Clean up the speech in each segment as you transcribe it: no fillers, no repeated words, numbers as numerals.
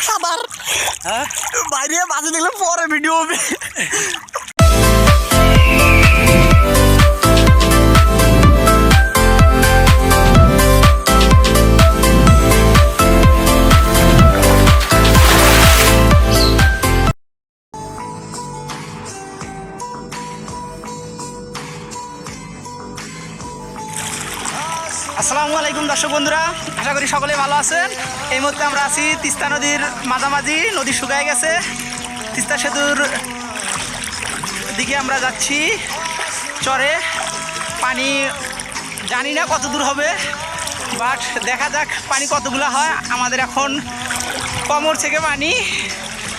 সাঁতার বাইরে বাজে দেখলে পরে ভিডিও হবে। আসসালামু আলাইকুম দর্শক বন্ধুরা, আশা করি সকলে ভালো আছেন। এই মুহূর্তে আমরা আছি তিস্তা নদীর মাঝামাঝি। নদী শুকায় গেছে, তিস্তা সেতুর দিকে আমরা যাচ্ছি। চরে পানি জানি না কত দূর হবে, বাট দেখা যাক পানি কতগুলো হয়। আমাদের এখন কোমর থেকে পানি,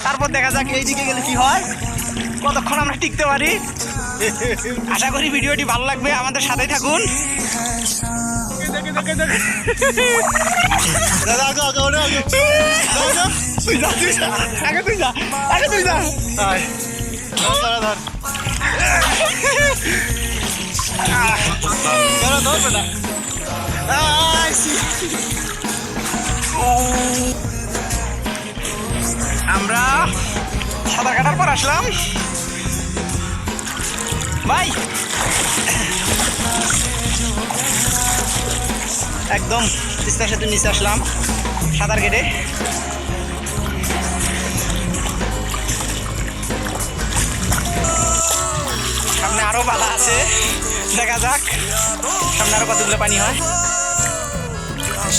তারপর দেখা যাক এই দিকে গেলে কি হয়, কতক্ষণ আমরা টিকতে পারি। আশা করি ভিডিওটি ভালো লাগবে, আমাদের সাথেই থাকুন। আমরা সাঁতার কাটার পর আসলাম ভাই, একদম তিস্তা সেতুর নিচে আসলাম সাঁতার কেটে। সামনে আরো বাধা আছে, দেখা যাক সামনে আরো কতগুলো পানি হয়।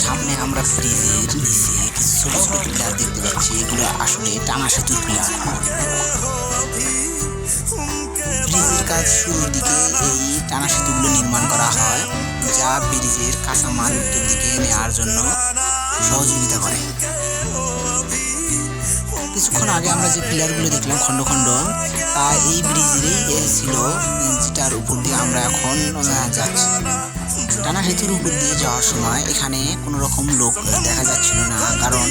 সামনে আমরা ব্রিজের নিচে কিছু ছোট ছোট পিলার দেখতে পাচ্ছি, এগুলো আসলে টানা সেতুর পিলার। ব্রিজের কাজ শুরুর দিকে এই টানা সেতুগুলো নির্মাণ করা হয়, যা ব্রিজের কাঁচামাল উত্তর দিকে নেওয়ার জন্য সহযোগিতা করে। কিছুক্ষণ আগে আমরা যে পিলারগুলো দেখলাম খণ্ড খণ্ড, তা এই ব্রিজেরই ছিল, যেটার উপর দিয়ে আমরা এখন যাচ্ছি। টানা সেতুর উপর দিয়ে যাওয়ার সময় এখানে কোনো রকম লোক দেখা যাচ্ছিল না, কারণ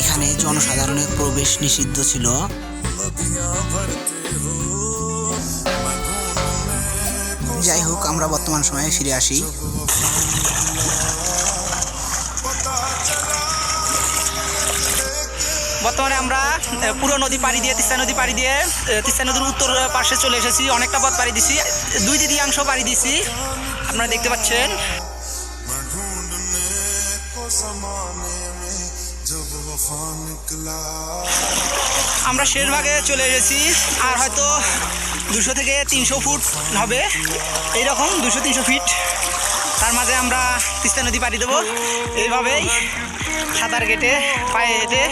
এখানে জনসাধারণের প্রবেশ নিষিদ্ধ ছিল। যাই হোক, আমরা বর্তমান সময়ে ফিরে আসি। বর্তমানে আমরা পুরো নদী পাড়ি দিয়ে, তিস্তা নদী পাড়ি দিয়ে তিস্তা নদীর উত্তর পাশে চলে এসেছি। অনেকটা পথ পাড়ি দিছি, 2/3 পাড়ি দিছি, আপনারা দেখতে পাচ্ছেন। আমরা শেষ ভাগে চলে এসেছি, আর হয়তো 200 থেকে 300 ফুট হবে, এইরকম 200-300 ফিট। তার মাঝে আমরা তিস্তা নদী পাড়ি দেবো। এইভাবেই সাঁতার কেটে পায়ে হেঁটে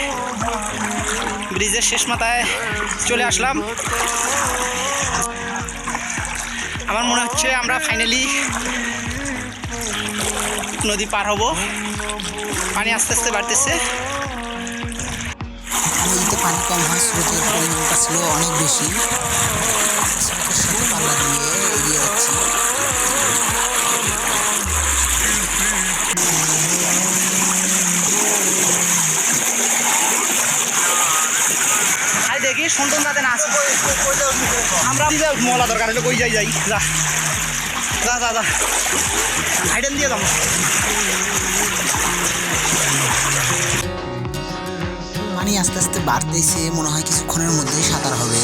ব্রিজের শেষ মাথায় চলে আসলাম। আমার মনে হচ্ছে আমরা ফাইনালি নদী পার হব। পানি আস্তে আস্তে বাড়তেছে। নদীতে পানি কম হয়, স্রোতের পরিমাণটা ছিল অনেক বেশি। স্রোতের সাথে পাল্লা দিয়ে এগিয়ে যাচ্ছি। দেখি সন্তান যাতে না আসে, আমরা মলা দরকার হলে কই যাই যা যা যা যা হাইডেন দিয়ে যাবো। পানি আস্তে আস্তে বাড়তেছে, মনে হয় কিছুক্ষণের মধ্যেই সাঁতার হবে।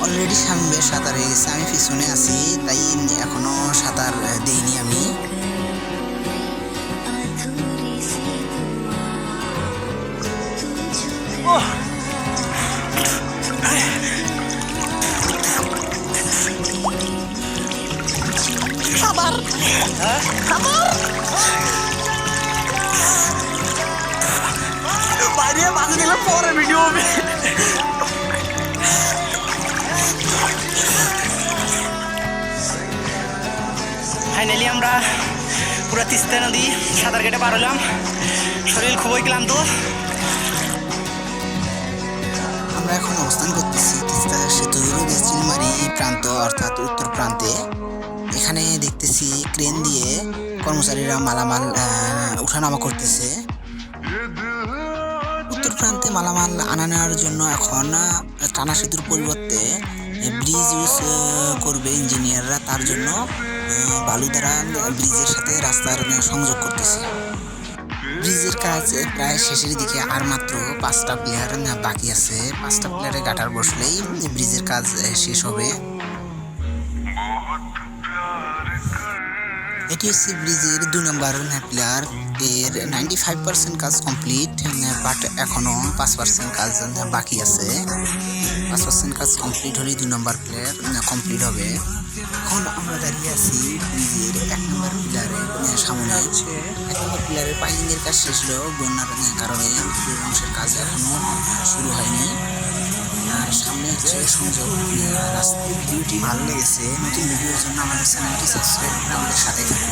অলরেডি সামনে সাঁতার হয়ে গেছে, আমি পিছনে আছি, তাই এখনো সাঁতার দিইনি আমি। খাবার বাইরে বাজে দেখলে পরে ভিডিও হবে। ফাইনালি আমরা পুরো তিস্তা নদী সাঁতার কেটে পার হলাম। শরীর খুবই ক্লান্ত। আমরা এখন অবস্থান করতেছি তিস্তা সেতুর চিলমারি প্রান্ত, অর্থাৎ উত্তর প্রান্তে। এখানে দেখতেছি ক্রেন দিয়ে কর্মচারীরা মালামাল উঠানামা করতেছে। উত্তর প্রান্তে মালামাল আনা নেওয়ার জন্য এখন টানা সেতুর পরিবর্তে ব্রিজ ইউজ করবে ইঞ্জিনিয়াররা, তার জন্য বালু দ্বারা ব্রিজের সাথে রাস্তার সংযোগ করতেছে। ব্রিজ ব্রিজের কাজ প্রায় শেষের দিকে, আর মাত্র 5টা পিলার বাকি আছে। 5টা পিলারে গাটার বসলেই ব্রিজের কাজ শেষ হবে। এটি হচ্ছে ব্রিজের 2 নম্বর পিলার। এর 95% কাজ কমপ্লিট, বাট এখনো 5% কাজ বাকি আছে। 5% কাজ কমপ্লিট হলেই 2 নম্বর পিলার কমপ্লিট হবে। এখন আমরা দাঁড়িয়ে আছি ব্রিজের 1 নম্বর পিলারের সামনে। 1 নম্বর পিলারের পাইলিংয়ের কাজ শেষ হলেও বন্যার কারণে উপরের অংশের কাজ এখনো শুরু হয়নি। আর সামনে হচ্ছে সংযোগ রাস্তা। ভিডিওটি ভালো লেগেছে, নতুন ভিডিওর জন্য আমাদের চ্যানেলটি সাবস্ক্রাইব করে আমাদের সাথে থাকুন।